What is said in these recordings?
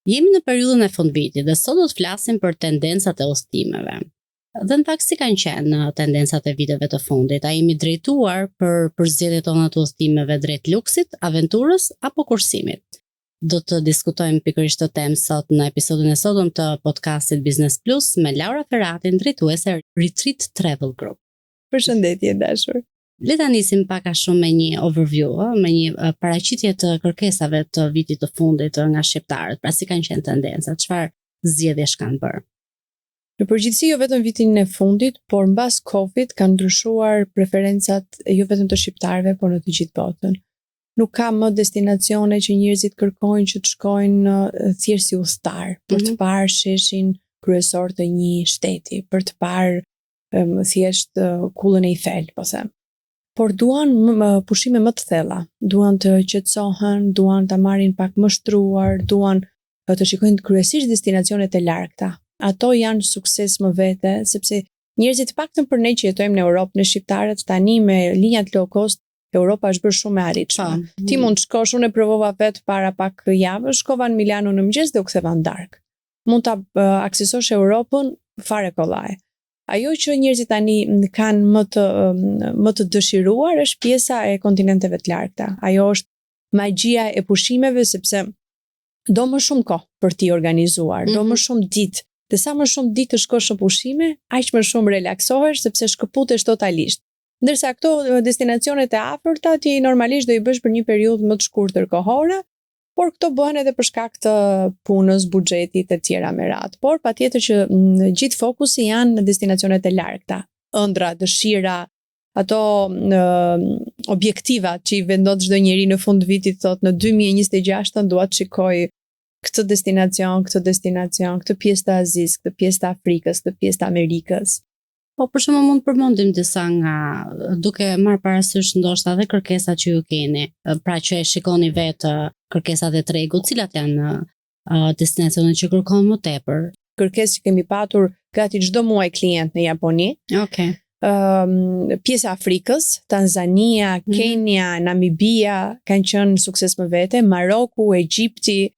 Jemi në periudhën e fundvitit dhe sot do të flasim për tendencat e udhëtimeve. Dhe në fakt si kanë qenë tendencat e viteve të fundit? A jemi drejtuar për zgjedhjet tona të udhëtimeve drejt luksit, aventurës apo kursimit? Do të diskutojmë pikërisht të temë sot në episodin e sotëm të podcastit Business Plus me Laura Ferratin, drejtuese Retreat Travel Group. Përshëndetje dashur. Le ta nisim pak a shumë me një overview, me një paraqitje të kërkesave të vitit të fundit nga shqiptarët. Pra si kanë qenë tendencat, çfarë zgjedhjesh kanë bërë? Në përgjithësi jo vetëm vitin e fundit, por mbas Covid kanë ndryshuar preferencat jo vetëm të shqiptarëve, por në të gjithë botën. Nuk ka më destinacione që njerëzit kërkojnë që të shkojnë thjesht si udhëtar, për të parë sheshin kryesor të një shteti, për të parë thjesht kullën e Eiffel, po them. Por duan pushime më të thella, duan të qetësohen, duan ta marrin pak më shtruar, duan të shikojnë kryesisht destinacionet e largta. Ato janë sukses më vete, sepse njerëzit paktën për ne që jetojmë në Europë, në shqiptarët tani me linjat low cost, Europa është bërë shumë e arritshme. Ti mund të shkosh, unë e provova vetë para pak javësh, shkova në Milano në mëngjes dhe u ktheva në darkë. Mund ta aksesosh Europën fare kollaj. Ajo që njerëzit tani kanë më të dëshiruar është pjesa e kontinenteve të largta. Ajo është magjia e pushimeve sepse do më shumë kohë për t'i organizuar, do më shumë ditë. Dhe sa më shumë ditë të shkosh në pushime, aq më shumë relaksohesh sepse shkëputesh totalisht. Ndërsa këto destinacionet e afërta ti normalisht do i bësh për një periudhë më të shkurtër kohore, por këto bëhen edhe për shkak të punës, buxhetit e tjera me radhë. Por patjetër që gjithë fokusi janë në destinacionet e largta, ëndra, dëshira, ato objektiva që i vendon çdo njeri në fund vitit, thotë në 2026 dua të shikoj këtë destinacion, këtë pjesë të Azisë, këtë pjesë të Afrikës, këtë pjesë të Amerikës. Po për shembull mund të përmendim disa nga duke marrë parasysh ndoshta edhe kërkesat që ju keni, pra që e shikoni vetë kërkesat e tregut, cilat janë destinacionet që kërkon më tepër? Kërkesë që kemi patur gati çdo muaj klient në Japoni. Okej. Pjesa e Afrikës, Tanzania, Kenya, Namibia kanë qenë sukses më vete, Maroku, Egjipti,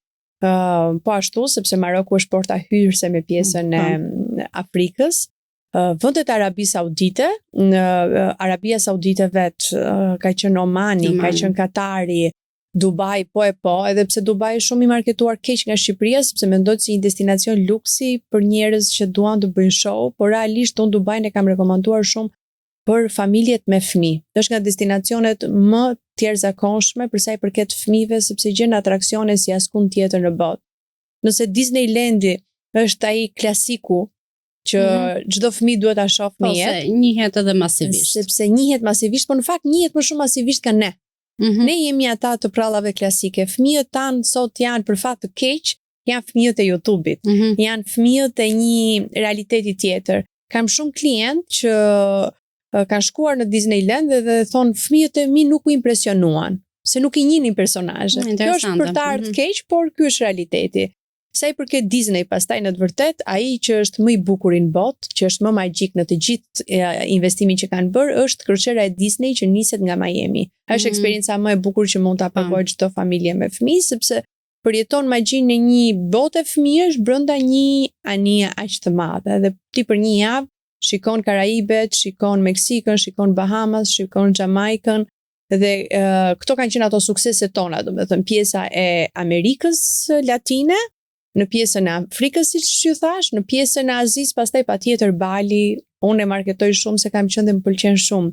po ashtu sepse Maroku është porta hyrëse me pjesën e Afrikës. Vendet Arabi Saudite, Arabia Saudite vetë, ka qenë Omani, ka qenë Katari, Dubai, po, edhe pse Dubai është shumë i marketuar keq nga Shqipëria, sepse mendohet si një destinacion luksi për njerëz që duan të bëjnë show, por realisht unë Dubain e kam rekomanduar shumë për familjet me fëmijë. Është nga destinacionet më të jashtëzakonshme për sa i përket fëmijëve, sepse gjen atraksione si askund tjetër në botë. Nëse Disneylandi është ai klasiku që çdo fëmijë duhet ta shohë fëmijët. Po, se njihet edhe masivisht. Sepse njihet masivisht, por në fakt njihet më shumë masivisht ka ne. Ne jemi ata të prallave klasike. Fëmijët tanë sot janë për fat të keq, janë fëmijët e YouTube-it. Janë fëmijët e një realiteti tjetër. Kam shumë klient që kanë shkuar në Disneyland dhe thonë fëmijët e mi nuk u impresionuan, se nuk i njihnin personazhet. Kjo është për të ardhur keq, por ky është realiteti. Sa i përket Disney, pastaj në të vërtet, ai që është më i bukur në botë, që është më magjik në të gjithë investimin që kanë bërë, është kroqera e Disney që niset nga Miami. Është eksperienca më e bukur që mund ta provojë çdo familje me fëmijë, sepse përjeton magjinë e një bote fëmijësh brenda një anije aq të madhe. Dhe ti për një javë shikon Karaibet, shikon Meksikën, shikon Bahamas, shikon Jamaikën. Dhe këto kanë qenë ato sukseset tona, domethënë pjesa e Amerikës Latine, në pjesën e Afrikës, siç ju thash, në pjesën e Azisë, pastaj patjetër Bali, unë e marketoj shumë se kam qenë dhe më pëlqen shumë.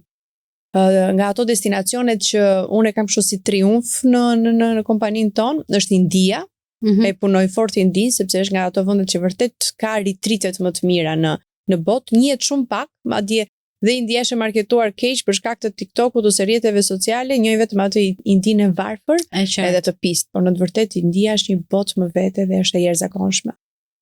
Nga ato destinacionet që unë e kam kështu si triumf në kompaninë tonë, është India. E punoj fort Indinë sepse është nga ato vendet që vërtet ka retreatet më të mira në botë, njihet shumë pak, madje dhe India është marketuar keq për shkak të TikTokut ose rrjeteve sociale, njëjë vetëm atë Indinë e varfër edhe të pistë, por në të vërtetë India është një botë më vete dhe është e jashtëzakonshme.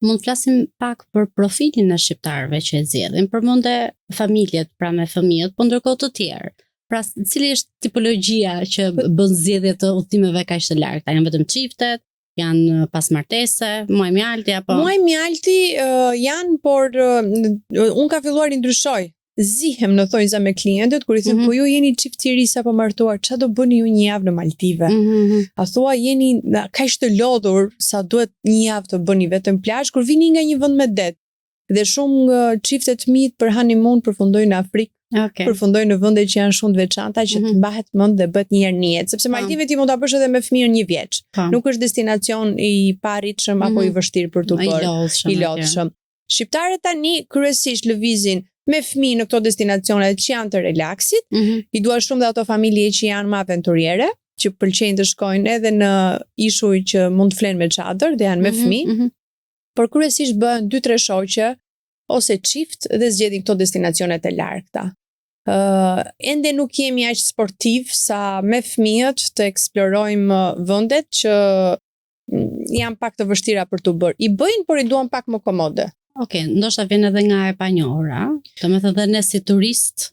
Mund të flasim pak për profilin e shqiptarëve që e zgjedhin, përmendë familjet pra me fëmijët, por ndërkohë të tjerë. Pra, cili është tipologjia që bën zgjedhje të udhëtimeve kaq të largta? Janë vetëm çiftet? Janë pas martese, muaj mjalti apo? Muaj mjalti janë, por unë ka filluar i ndryshoj zihem në thonjza me klientët kur i them po ju jeni çift i ri sapo martuar, çfarë do bëni ju një javë në Maldive? A thua jeni kaq të lodhur sa duhet një javë të bëni vetëm plazh kur vini nga një vend me det. Dhe shumë çifte të mi për honeymoon përfundojnë në Afrikë. Përfundojnë në vende që janë shumë të veçanta që të mbahet mend dhe bëhet një herë në jetë, sepse Maldive ti mund ta bësh edhe me fëmijën 1 vjeç. Nuk është destinacion i paarritshëm apo i vështirë për t'u bërë. I lodhshëm. Shqiptarët tani kryesisht lëvizin me fëmijë në këto destinacione që janë të relaksit. I dua shumë dhe ato familje që janë më aventuriere, që pëlqejnë të shkojnë edhe në ishuj që mund të flenë me çadër dhe janë me fëmijë. Por kryesisht bëhen 2-3 shoqe ose çift dhe zgjedhin këto destinacione të largëta. Ende nuk jemi aq sportiv sa me fëmijët të eksplorojmë vendet që janë pak të vështira për t'u bërë. I bëjnë, por i duan pak më komode. Ndoshta vjen edhe nga e panjohura. Domethënë dhe ne si turist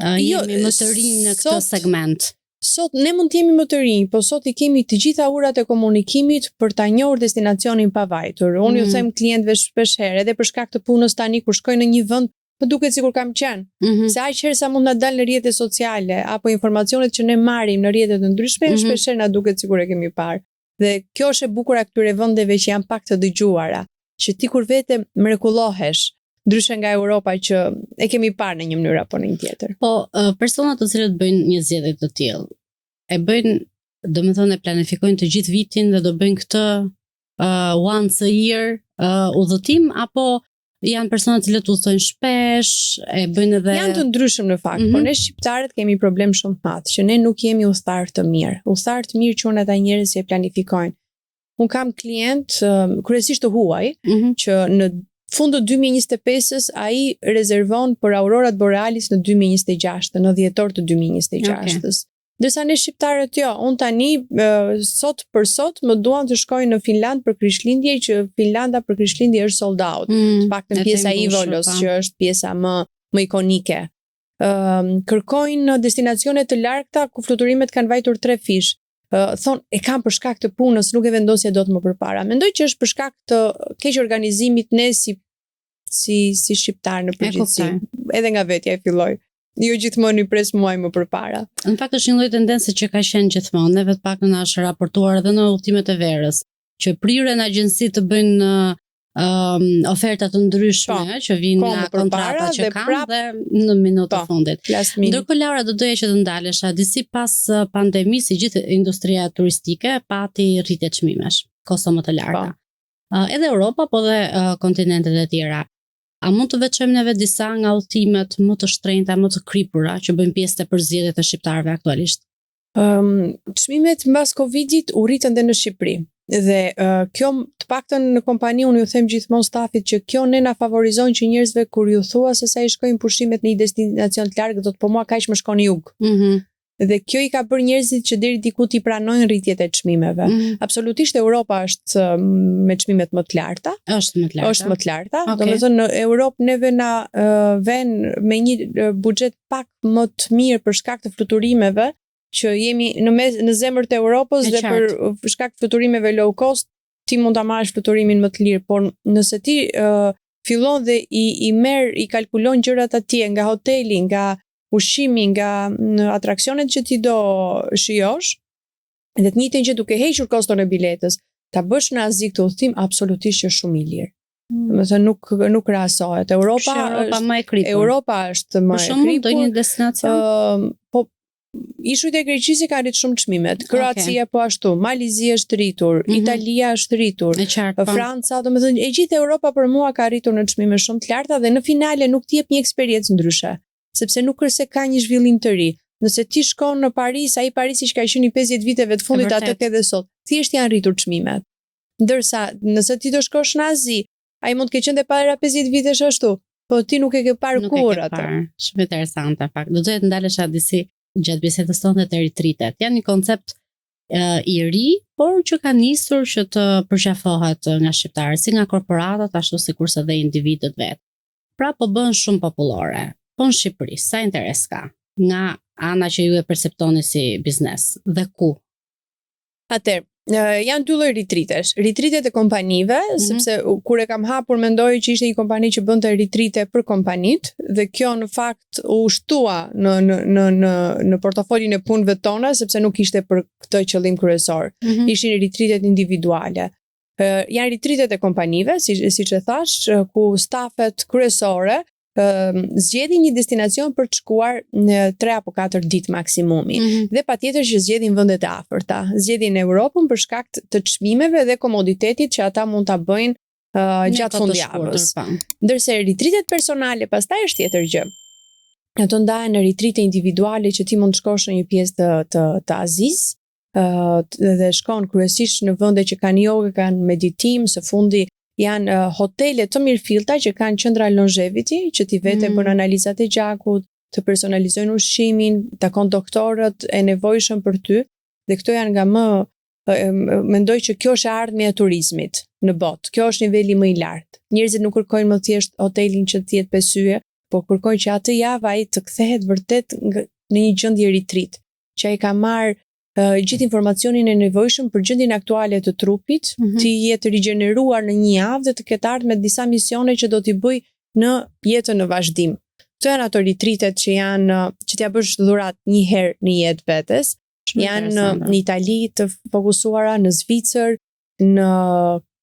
jemi më të rinj në këtë segment. Sot ne mund të jemi më të rinj, po sot i kemi të gjitha urat e komunikimit për ta njohur destinacionin pa vajtur. Unë ju them klientëve shpesh herë, edhe për shkak të punës tani kur shkoj në një vend, më duket sikur kam qenë. Se aq herë sa mund na dalë në rrjetet sociale apo informacionet që ne marrim në rrjetet të ndryshme, shpesh herë na duket sikur e kemi parë. Dhe kjo është e bukur e këtyre vendeve që janë pak të dëgjuara, që ti kur vete mrekullohesh, ndryshe nga Europa që e kemi parë në një mënyrë apo në një tjetër. Po, personat të cilët bëjnë një zgjedhje të tillë, e bëjnë, domethënë e planifikojnë të gjithë vitin dhe do bëjnë këtë once a year udhëtim apo janë persona të cilët udhëtojnë shpesh, e bëjnë edhe janë të ndryshëm në fakt, por ne shqiptarët kemi problem shumë të madh, që ne nuk jemi udhëtar të mirë. Udhëtar të mirë quhen ata njerëz që e planifikojnë. Un kam klient kryesisht të huaj që në fund të 2025-s ai rezervon për aurorat borealis në 2026, në dhjetor të 2026-s. Ndërsa ne shqiptarët un tani sot për sot më duan të shkoj në Finland për Krishtlindje, që Finlanda për Krishtlindje është sold out. Të paktën pjesa e Ivolos që është pjesa më ikonike. Kërkojnë destinacione të largëta ku fluturimet kanë vajtur 3 fish. Thon e kam për shkak të punës, nuk e vendosja dot më përpara. Mendoj që është për shkak të keq organizimit ne si shqiptar në përgjithësi. Edhe nga vetja e filloj. Jo gjithmonë i pres muaj më përpara. Në fakt është një lloj tendence që ka qenë gjithmonë, neve të paktën na është raportuar edhe në udhëtimet e verës, që prirën agjenci të bëjnë oferta të ndryshme që vijnë nga kontrata që kanë dhe në minutën e fundit. Ndërkohë Laura, do doja që të ndalesha, disi pas pandemisë, si gjithë industria turistike pati rritje çmimesh, kosto më të larta. Edhe Europa, po dhe kontinentet e tjera. A mund të veçojmë neve disa nga udhëtimet më të shtrenjta, më të kripura që bëjnë pjesë të përzgjedhjeve të shqiptarëve aktualisht? Çmimet mbas Covidit u rritën edhe në Shqipëri. Dhe kjo të paktën në kompani unë ju them gjithmonë stafit që kjo ne na favorizon që njerëzve kur ju thua se sa i shkojnë pushimet në një destinacion të largët, do të po mua kaq më shkon jug. Dhe kjo i ka bërë njerëzit që deri diku ti pranojnë rritjet e çmimeve. Absolutisht Europa është me çmimet më të larta. Është më të larta. Domethënë në Europë neve na vën me një buxhet pak më të mirë për shkak të fluturimeve, që jemi në zemër të Europës dhe për shkak të fluturimeve low cost, ti mund ta marrësh fluturimin më të lirë, por nëse ti fillon dhe i kalkulon gjërat atje nga hoteli, nga ushqimi, nga atraksionet që ti do shijosh, dhe të njëjtën gjë duke hequr koston e biletës, ta bësh në Azi këtë udhëtim absolutisht është shumë i lirë. Domethënë nuk krahasohet. Europa është më e kripur. Për shembull, do një destinacion? Po ishujt e Greqisë kanë rritur shumë çmimet. Kroacia po ashtu, Malizia është rritur, Italia është rritur, Franca, domethënë e gjithë Europa për mua ka rritur në çmime shumë të larta dhe në finale nuk të jep një eksperiencë ndryshe, sepse nuk është se ka një zhvillim të ri. Nëse ti shkon në Paris, ai Parisi që ka qenë 50 viteve të fundit atë ke edhe sot, thjesht janë rritur çmimet. Ndërsa nëse ti do shkosh në Azi, ai mund të ketë qenë para 50 vitesh ashtu, po ti nuk e ke parë kur atë. Shumë interesante fakt. Do të ndalesha disi gjatë bisedës tonë të retritet. Janë një koncept i ri, por që ka nisur që të përqafohet nga shqiptarët, si nga korporatat, ashtu sikurse dhe individët vetë. Pra po bën shumë popullore. Po në Shqipëri, sa interes ka nga ana që ju e perceptoni si biznes dhe ku? Atëherë, Janë dy lloj ritritesh. Ritritet e kompanive, sepse kur e kam hapur mendoj që ishte një kompani që bënte ritrite për kompanit dhe kjo në fakt u shtua në portofolin e punëve tona sepse nuk ishte për këtë qëllim kryesor. Ishin ritritet individuale. Janë ritritet e kompanive, siç e thash, ku stafet kryesore zgjedhin një destinacion për të shkuar në 3 apo 4 ditë maksimumi. Dhe patjetër që zgjedhin vendet e afërta. Zgjedhin Europën për shkak të çmimeve dhe komoditetit që ata mund ta bëjnë gjatë fundjavës. Ndërsa ritritet personale pastaj është tjetër gjë. Ato ndahen në ritrite individuale që ti mund të shkosh në një pjesë të Azis, dhe shkon kryesisht në vende që kanë jogë, kanë meditim, së fundi janë hotele të mirëfillta që kanë qendra longevity, që ti vete bën analizat e gjakut, të personalizojnë ushqimin, takon doktorët e nevojshëm për ty, dhe këto janë nga mendoj që kjo është ardhmja e turizmit në botë. Kjo është niveli më i lartë. Njerëzit nuk kërkojnë më thjesht hotelin që të jetë 5 yje, por kërkojnë që atë javë ai të kthehet vërtet në një gjendje retreat, që ai ka marrë gjithë informacionin e nevojshëm për gjendjen aktuale të trupit, të jetë rigjeneruar në një javë dhe të ketë ardhur me disa misione që do t'i bëj në jetën në vazhdim. Këto janë ato ritritet që t'ja bësh dhurat një herë në jetë vetes. Janë në Itali të fokusuara, në Zvicër, në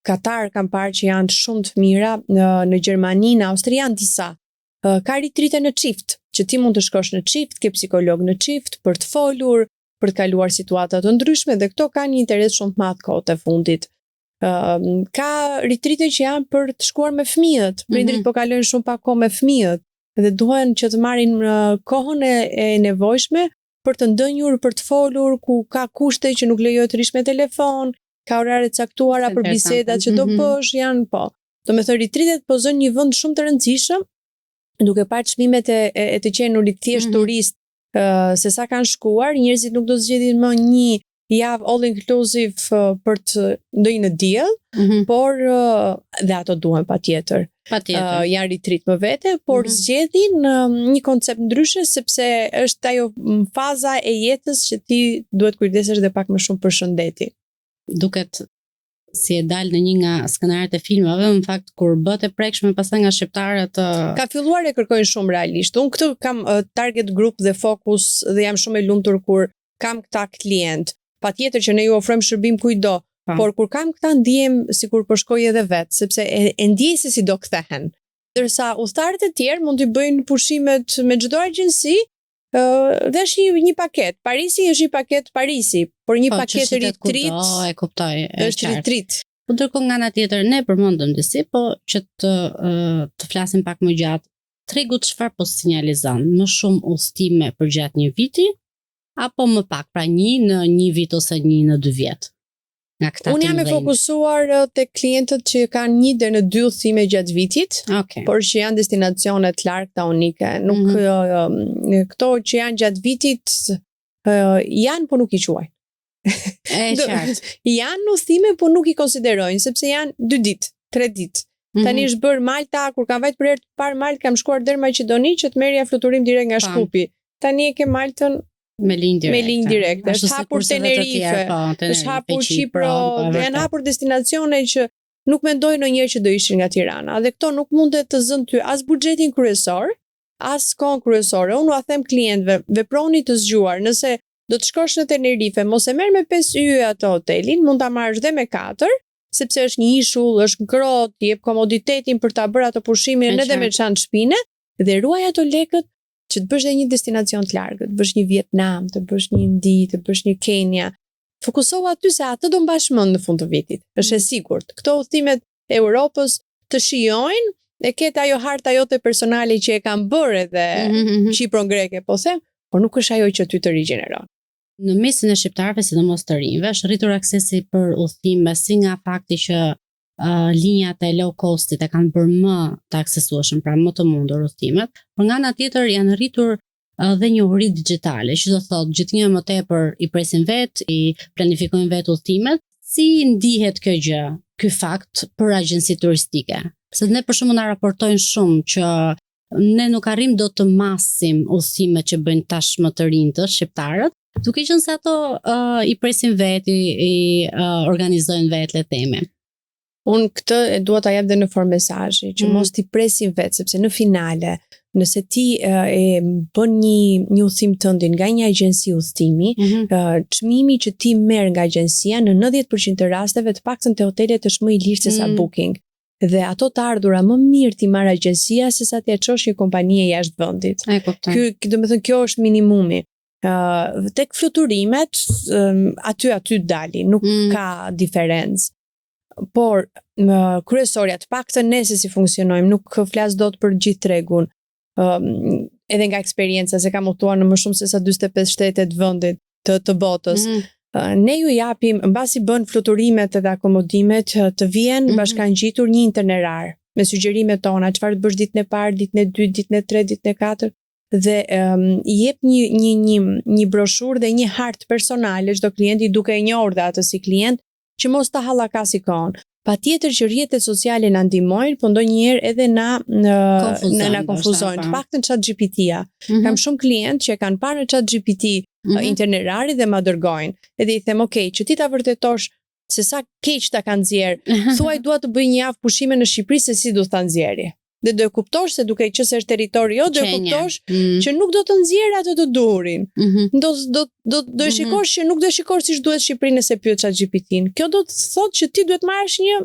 Katar kam parë që janë shumë të mira, në Gjermani, në Austri janë disa. Ka ritrite në çift, që ti mund të shkosh në çift, ke psikolog në çift për të folur, për të kaluar situata të ndryshme dhe këto kanë një interes shumë të madh kohët e fundit. Ka ritrite që janë për të shkuar me fëmijët. Prindrit po kalojnë shumë pak kohë me fëmijët dhe duhen që të marrin kohën e nevojshme për të ndënjur, për të folur, ku ka kushte që nuk lejohet të rish me telefon, ka orare caktuara për bisedat që do bësh, janë po. Domethënë ritritet pozojnë një vend shumë të rëndësishëm, duke parë çmimet e të qenurit thjesht turist, se sa kanë shkuar, njerëzit nuk do të zgjedhin më një javë all inclusive për të ndonjë në diell, por dhe ato duhen patjetër. Janë retreat më vete, por zgjedhin një koncept ndryshe sepse është ajo faza e jetës që ti duhet kujdesesh dhe pak më shumë për shëndeti. Duket si e dalë në një nga skenaret e filmave, në fakt kur bëhet e prekshme pastaj nga shqiptarët ka filluar e kërkojnë shumë realisht. Unë këtë kam target group dhe fokus dhe jam shumë e lumtur kur kam këta klient. Patjetër që ne ju ofrojmë shërbim kujdo, por kur kam këta ndihem sikur po shkoj edhe vet, sepse e ndjej se si do kthehen. Ndërsa udhëtarët e tjerë mund të bëjnë pushimet me çdo agjenci, dhe është një paket. Parisi është një paket Parisi, por një paket retreat. E kuptoj. Është retreat. Po ndërkohë nga ana tjetër ne përmendëm disi, po që të flasim pak më gjatë. Tregu çfarë po sinjalizon? Më shumë udhëtime për gjatë një viti apo më pak, pra një në një vit ose një në 2 vjet? Unë jam e fokusuar te klientët që kanë 1 deri në 2 udhëtime gjatë vitit, por që janë destinacione të larta unike. Nuk këto që janë gjatë vitit janë, po nuk i quajnë. Janë udhëtime, po nuk i konsiderojnë, sepse janë 2 ditë, 3 ditë. Tani është bërë Malta, kur kam vajt për herë të parë Maltë, kam shkuar deri në Maqedoni që të merrja fluturim direkt nga Shkupi. Tani e ke Maltën me linjë direkte. Është hapur Tenerife, është hapur Çipro, janë hapur destinacione që nuk mendoj ndonjëherë që do ishin nga Tirana. Dhe këto nuk mundet të zënë ty as buxhetin kryesor, as kohën kryesore. Unë a them klientëve, veproni të zgjuar. Nëse do të shkosh në Tenerife, mos e merr me 5 yje atë hotelin, mund ta marrësh dhe me 4, sepse është një ishull, është ngrohtë, jep komoditetin për ta bërë ato pushimin edhe me çantë shpine dhe ruaj ato lekët që të bësh dhe një destinacion të largët, të bësh një Vietnam, të bësh një Indi, të bësh një Kenya. Fokusohu aty se atë do mbash mend në fund të vitit. Është e sigurt. Këto udhëtimet e Europës të shijojnë, e ketë ajo harta jote personale që e kam bërë edhe Çipron greke, po them, por nuk është ajo që ty të rigjeneron. Në mesin e shqiptarëve, sidomos të rinjve, është rritur aksesi për udhëtime si nga fakti që linjat e low costit e kanë bërë më të aksesueshëm, pra më të mundur udhëtimet, por nga ana tjetër janë rritur dhe njohuri digjitale, që do thotë gjithnjë më tepër i presin vet, i planifikojnë vet udhëtimet. Si ndihet kjo gjë, ky fakt për agjenci turistike? Se ne për shembull na raportojnë shumë që ne nuk arrim dot të masim udhëtimet që bëjnë tashmë të rinjtë shqiptarët, Duke qenë se ato i presin vetë, i organizojnë vetë, le themi. Unë këtë e dua ta jap dhe në formë mesazhi, që mos t'i presin vetë, sepse në finale, nëse ti e bën një udhtim tëndin nga një agjenci udhtimi, çmimi që ti merr nga agjencia në 90% të rasteve të paktën te hotelet është më i lirë se sa Booking. Dhe ato të ardhura më mirë ti marr agjencia se sa ti e çosh një kompani jashtë vendit. E kuptoj. Ky domethënë kjo është minimumi. Tek fluturimet aty dalin, nuk ka diferencë. Por kryesorja të paktën ne se si funksionojmë, nuk flas dot për gjithë tregun. Edhe nga eksperienca se kam udhëtuar në më shumë se sa 45 shtete të vendit të botës. Ne ju japim, mbasi bën fluturimet edhe akomodimet, të vjen bashkangjitur një itinerar me sugjerimet tona, çfarë të bësh ditën e parë, ditën e dytë, ditën e tretë, ditën e katërt, dhe i jep një broshurë dhe një hartë personale çdo klienti, duke e njohur dhe atë si klient, që mos ta hallakasi kohën. Patjetër që rrjetet sociale na ndihmojnë, po ndonjëherë edhe na konfuzojnë. Të paktën ChatGPT-ja. Kam shumë klientë që kanë parë në ChatGPT itinerari dhe ma dërgojnë. Edhe i them, okay, që ti ta vërtetosh se sa keq ta kanë nxjerrë. Thuaj dua të bëj një javë pushime në Shqipëri se si do ta nxjerrë. Dhe do e kuptosh se duke qenë se është territori do e kuptosh që nuk do të nxjerrë atë të duhurin. Do e shikosh që nuk do e shikosh siç duhet Shqipërinë nëse pyet ChatGPT-n. Kjo do të thotë që ti duhet marrësh një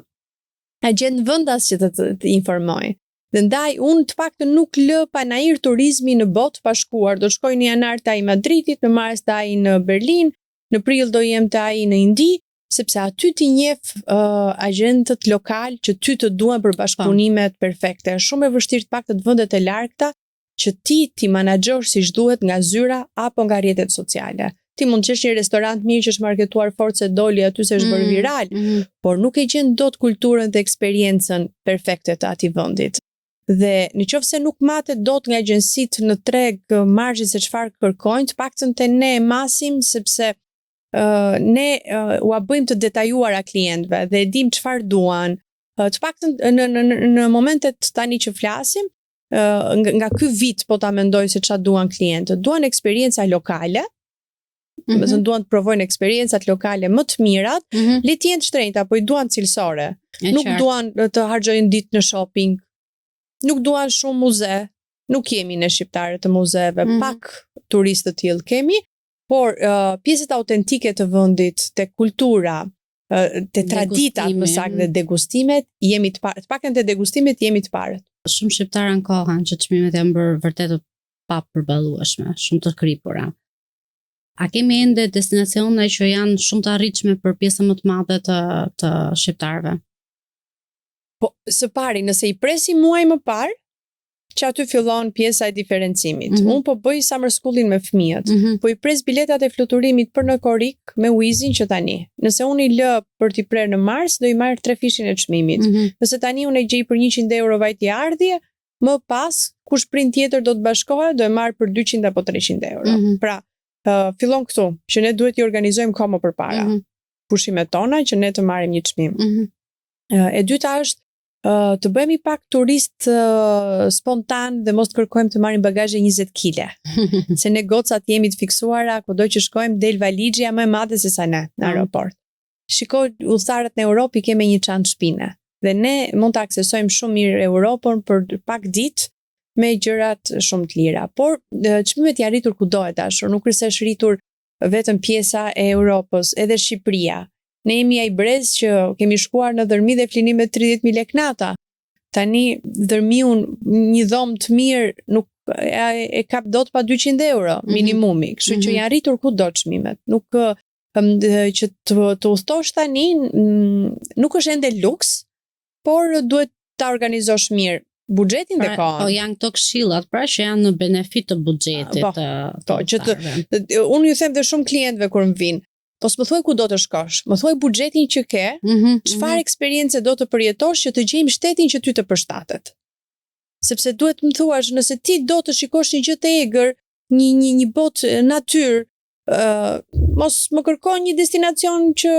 agent vendas që të informojë. Dhe ndaj unë të paktën nuk lë panair turizmi në botë pa shkuar. Do shkoj në janar taj në Madridit, në mars taj në Berlin, në prill do jem taj në Indi, sepse aty ti njeh agentët lokal që ty të duan për bashkëpunimet perfekte. Është shumë e vështirë të paktën të vendet e largëta që ti menaxhosh siç duhet nga zyra apo nga rrjetet sociale. Ti mund të gjesh një restorant mirë që është marketuar fort se doli aty se është bërë viral, por nuk e gjen dot kulturën dhe eksperiencën perfekte të atij vendit. Dhe nëse nuk matet dot nga agjencitë në treg margji se çfarë kërkojnë, të paktën te ne e masim sepse ne ua bëjmë të detajuara klientëve dhe e dim çfarë duan. Të paktën në momentet tani që flasim, nga ky vit po ta mendoj se çfarë duan klientët. Duan eksperjenca lokale. Do të duan të provojnë eksperiencat lokale më të mirat, le të jenë të shtrenjta, po i duan cilësore. Nuk duan të harxojnë ditë në shopping. Nuk duan shumë muze, nuk jemi në shqiptarë të muzeve, pak turistë të tillë kemi, por pjesët autentike të vendit, te kultura, te traditat më saktë dhe degustimet, jemi të parë. Të paktën te degustimet jemi të parë. Shumë shqiptarë ankohen që çmimet janë bërë vërtet të papërballueshme, shumë të kripura. A kemi ende destinacione që janë shumë të arritshme për pjesën më të madhe të shqiptarëve? Po, së pari, nëse i presim muaj më parë, që aty fillon pjesa e diferencimit. Unë po bëj summer schoolin me fëmijët, po i pres biletat e fluturimit për në Korik me Wizin që tani. Nëse unë i lë për t'i prerë në mars, do i marr 3 fishin e çmimit. Nëse tani unë e gjej për 100 euro vajtje ardhje, më pas, kush prind tjetër do të bashkohet, do e marr për 200 apo 300 euro. Pra, fillon këtu, që ne duhet i organizojmë kohë më përpara. Pushimet tona që ne të marrim një çmim. E dyta është të bëhemi pak turist spontan dhe mos të kërkojmë të marrim bagazhe 20 kg. Se ne gocat jemi të fiksuara, kudo që shkojmë del valizhja më e madhe se sa ne në aeroport. Shikoj udhëtarët në Europë kemi një çantë shpine dhe ne mund të aksesojmë shumë mirë Europën për pak ditë me gjërat shumë të lira. Por çmimet janë rritur kudo e dashur, nuk është rritur vetëm pjesa e Europës, edhe Shqipëria. Ne jemi ai brez që kemi shkuar në Dërmi dhe flinim me 30.000 lekë nata. Tani Dërmiun një dhomë të mirë nuk e kap dot pa 200 euro minimumi, kështu që janë rritur kudo çmimet. Nuk që të udhtosh tani nuk është ende luks, por duhet ta organizosh mirë buxhetin dhe kohën. Po janë këto këshillat, pra që janë në benefit të buxhetit. Po, unë ju them dhe shumë klientëve kur më vinë, po s'më thuaj ku do të shkosh, më thuaj buxhetin që ke, çfarë eksperience do të përjetosh që të gjejmë shtetin që ty të përshtatet. Sepse duhet më thuash, nëse ti do të shikosh një gjë të egër, një botë natyrë, mos më kërkon një destinacion që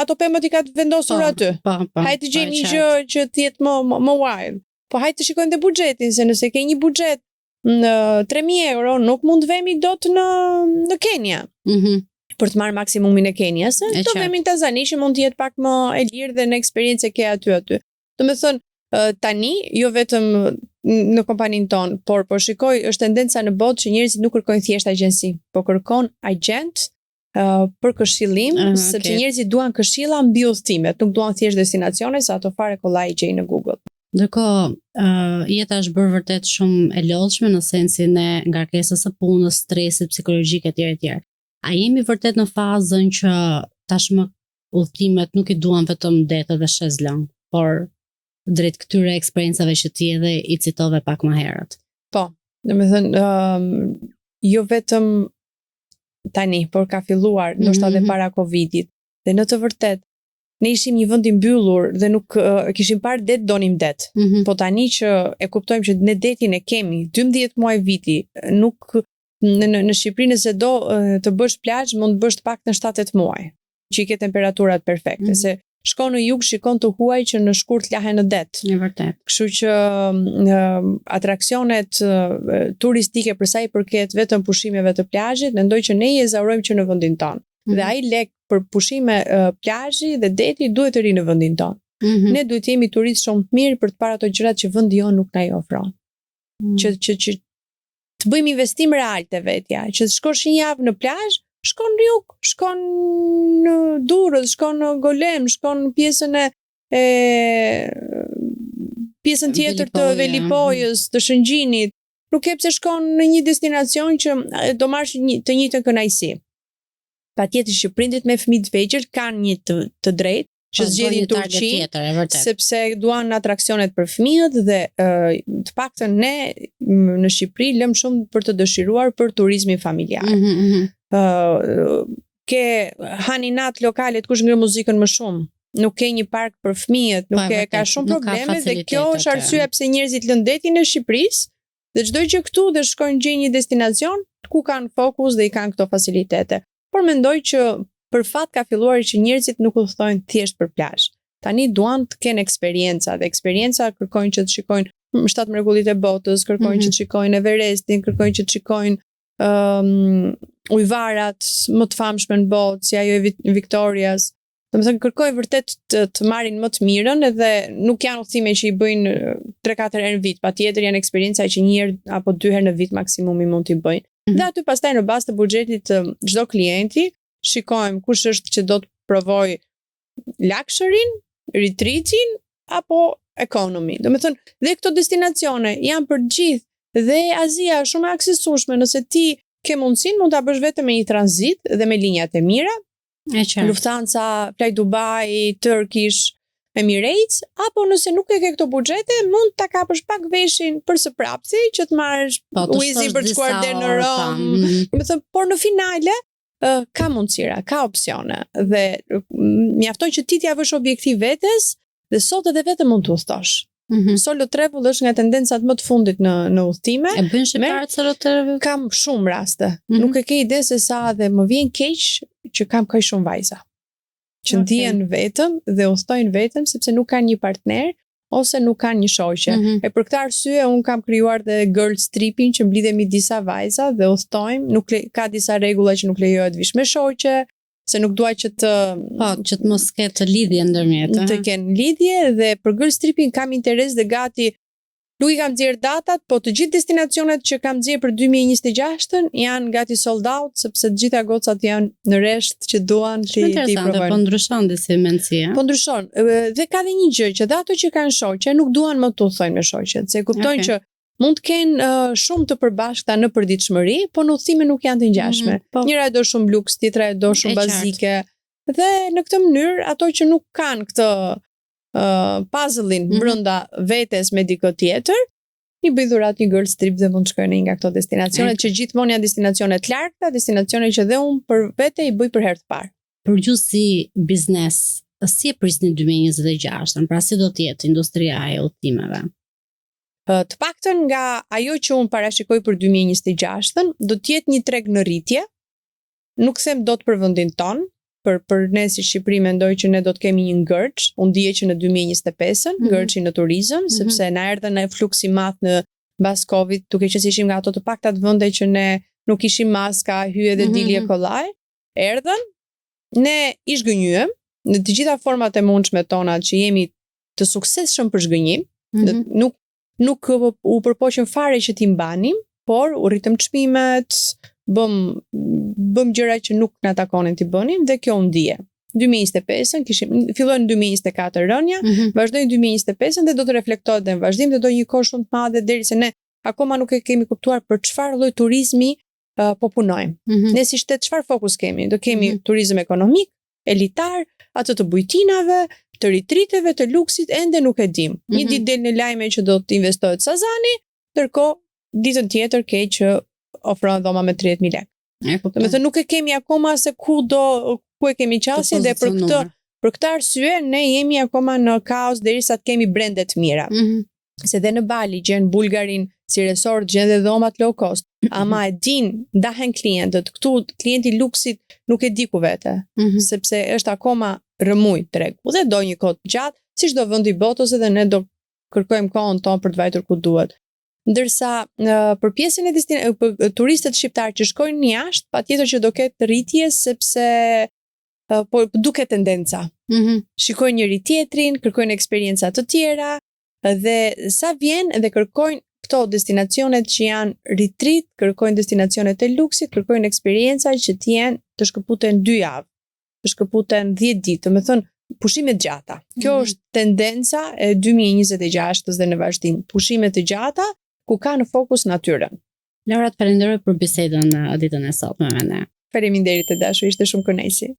ato pemët i ka të vendosur aty. Hajtë të gjejmë një gjë që të jetë më wild. Po hajtë të shikojmë dhe buxhetin, se nëse ke një buxhet në 3.000 euro nuk mund të vemi dot në Kenya. Për të marrë maksimumin e Kenias, do vemi në Tanzani që mund të jetë pak më e lirë dhe në eksperiencë ke aty. Do të thënë, tani jo vetëm në kompaninë tonë, por po shikoj është tendenca në botë që njerëzit nuk kërkojnë thjesht agjenci, po kërkon agent për këshillim, sepse njerëzit duan këshilla mbi udhëtimet, nuk duan thjesht destinacione, sa ato fare kollaj gjej në Google. Ndërkohë, jeta është bërë vërtet shumë e lodhshme në sensin e ngarkesës së punës, stresit psikologjik etj. A jemi vërtet në fazën që tashmë udhëtimet nuk i duan vetëm detë dhe shezlong, por drejt këtyre eksperiencave që ti edhe i citove pak më herët? Po, domethënë jo vetëm tani, por ka filluar ndoshta edhe para Covidit. Dhe në të vërtetë ne ishim një vend i mbyllur dhe nuk kishim parë det, donim det. Po tani që e kuptojmë që ne detin e kemi 12 muaj viti, nuk në Shqipëri nëse do të bësh plazh, mund të bësh pak në 7-8 muaj, që i ke temperaturat perfekte, se shkon në jug, shikon të huaj që në shkurt lahen në det. Në vërtet. Kështu që atraksionet turistike për sa i përket vetëm pushimeve të plazhit, mendoj që ne i ezaurojmë që në vendin tonë. Dhe ai lek për pushime plazhi dhe deti duhet të ri në vendin tonë. Ne duhet të jemi turistë shumë të mirë për të parë ato gjërat që vendi jon nuk na i ofron. Që të bëjmë investim real të vetja, që të shkosh një javë në plazh, shkon në jug, shkon në Durrës, shkon në Golem, shkon në pjesën tjetër të Velipojës, të Shëngjinit. Nuk e pse shkon në një destinacion që do marrësh të njëjtën kënaqësi. Patjetër që prindrit me fëmijë të vegjël kanë një të drejtë që zgjedhin Turqi, sepse duan atraksionet për fëmijët dhe të paktën ne në Shqipëri lëm shumë për të dëshiruar për turizmin familjar. Ke haninat lokalet kush ngre muzikën më shumë, nuk ke një park për fëmijët, ka shumë probleme dhe kjo është arsyeja pse njerëzit lënë detin e Shqipërisë dhe çdo gjë këtu dhe shkojnë gjejnë një destinacion ku kanë fokus dhe i kanë këto facilitete. Por mendoj që për fat ka filluar që njerëzit nuk udhtojnë thjesht për plazh. Tani duan të kenë eksperjenca dhe eksperjenca kërkojnë që të shikojnë 7 mrekullit e botës, kërkojnë që të shikojnë Everestin, kërkojnë që të shikojnë ujvarat më të famshme në botë, si ajo e Victorias. Domethënë kërkojnë vërtet të marrin më të mirën edhe nuk janë udhëtime që i bëjnë 3-4 herë në vit, patjetër janë eksperjenca që një herë apo 2 herë në vit maksimumi mund t'i bëjnë. Dhe aty pastaj në bazë të buxhetit të çdo klienti shikojmë kush është që do të provoj luxury-n, retreat-in apo economy. Domethënë dhe këto destinacione janë për gjithë dhe Azia është shumë e aksesueshme, nëse ti ke mundësinë mund ta bësh vetëm me një tranzit dhe me linjat e mira. Lufthansa, Fly Dubai, Turkish, Emirates, apo nëse nuk e ke këto buxhete, mund ta kapësh pak veshin për së prapthi që të marrësh Wizzy për të shkuar deri në Rom. Domethënë, por në finale ka mundësira, ka opsione dhe mjafton që ti t'ia vësh objektiv vetes dhe sot edhe vetëm mund të udhtosh. Solo travel është nga tendencat më të fundit në udhëtime. E bën shqiptarët solo travel? Kam shumë raste. Nuk e ke ide se sa dhe më vjen keq që kam kaq shumë vajza që ndihen vetëm dhe udhtojnë vetëm sepse nuk kanë një partner ose nuk kanë një shoqe. E për këtë arsye un kam krijuar dhe girls tripin që mblidhemi disa vajza dhe udhtojmë, ka disa rregulla që nuk lejohet vish me shoqe, se nuk dua që të mos ketë lidhje ndërmjet. Të kenë lidhje dhe për girls tripin kam interes dhe gati nuk i kam nxjerr datat, po të gjithë destinacionet që kam nxjerr për 2026 janë gati sold out sepse të gjitha gocat janë në rresht që duan ti provojnë. Po ndryshon disi mendsi, Po ndryshon. Dhe ka dhe një gjë që ato që kanë shoqe nuk duan më të udhtojnë me shoqet, se kuptojnë që mund të kenë shumë të përbashkëta në përditshmëri, po në udhëtime nuk janë të ngjashme. Njëra e do shumë luks, tjetra e do shumë bazike. Dhe në këtë mënyrë ato që nuk kanë këtë puzzle-in brenda vetes me dikë tjetër, i bëj dhurat një girls trip dhe mund të shkojnë në një nga këto destinacione që gjithmonë janë destinacione të larta, destinacione që dhe unë për vete i bëj për herë të parë. Për ju si biznes, si e prisni 2026, pra si do të jetë industria e udhëtimeve? Të paktën nga ajo që unë parashikoj për 2026, do të jetë një treg në rritje. Nuk them dot për vendin ton, për ne si Shqipëri mendoj që ne do të kemi një ngërç, unë dije që në 2025 ngërçi në turizëm, sepse na erdhën në fluks i madh në mbas Covid, duke që si ishim nga ato të paktat vende që ne nuk ishim maska, hye dhe dilje kollaj, erdhën, ne i zhgënjyem në të gjitha format e mundshme tona që jemi të suksesshëm për zhgënjim, nuk u përpoqëm fare që t'i mbanim, por u rritëm çmimet, bëm gjëra që nuk na takonin t'i bënim dhe kjo u ndje. 2025-ën filloi në 2024 rënja, vazhdoi në 2025-ën dhe do të reflektohet në vazhdim dhe do një kohë shumë të madhe derisa ne akoma nuk e kemi kuptuar për çfarë lloj turizmi po punojmë. Ne si shtet çfarë fokus kemi? Do kemi turizëm ekonomik, elitar, atë të bujtinave, të ritriteve, të luksit, ende nuk e dim. Një ditë del në lajme që do të investohet Sazani, ndërkohë ditën tjetër ke që ofron dhoma me 30.000 lekë. Do të thënë nuk e kemi akoma se ku e kemi qasjen dhe për këtë arsye ne jemi akoma në kaos derisa të kemi brende të mira. Se dhe në Bali gjen Bulgarin si resort, gjen dhe dhomat low cost, ama e din ndahen klientët, këtu klienti luksit nuk e di ku vete, sepse është akoma rëmuj tregu dhe do një kohë gjatë, si çdo vend i botës edhe ne do kërkojmë kohën tonë për të vajtur ku duhet. Ndërsa për pjesën e turistët shqiptar që shkojnë jashtë, patjetër që do ketë rritje sepse po duket tendenca. Shikojnë njëri tjetrin, kërkojnë eksperienca të tjera dhe sa vjen dhe kërkojnë këto destinacionet që janë retreat, kërkojnë destinacionet e luksit, kërkojnë eksperienca që të jenë të shkëputen 2 javë, të shkëputen 10 ditë, me thënë pushime të gjata. Kjo është tendenca e 2026 dhe në vazhdim, pushime të gjata ku ka në fokus natyrën. Laura, të falenderoj për bisedën ditën e sotme me ne. Faleminderit e dashur, ishte shumë kënaqësi.